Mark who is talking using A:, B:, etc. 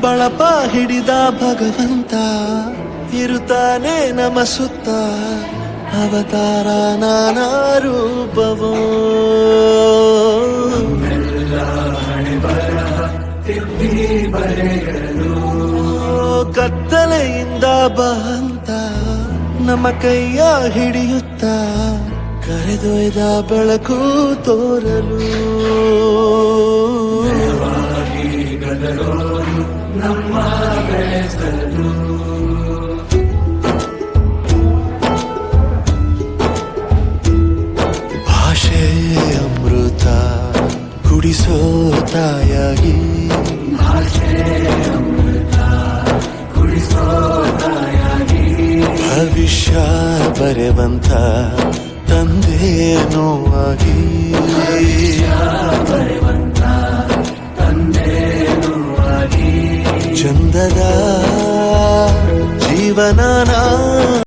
A: ಬಳಪ ಹಿಡಿದ ಭಗವಂತ ಇರುತ್ತಾನೆ ನಮ ಸುತ್ತ ಅವತಾರ ನಾನಾ ರೂಪವೋ ಕತ್ತಲೆಯಿಂದ ಬಂತ ನಮ್ಮ ಕೈಯ ಹಿಡಿಯುತ್ತ ಕರೆದೊಯ್ದ ಬೆಳಕು ತೋರಲು ನಮ್ಮ ಬೆಳೆಸಲು ಭಾಷೆ ಅಮೃತ ಕುಡಿಸೋ ತಾಯಾಗಿ ಭವಿಷ್ಯ ಬರೆವಂತ ತಂದೆನೂ ಆಗಿ ಚಂದದ ಜೀವನ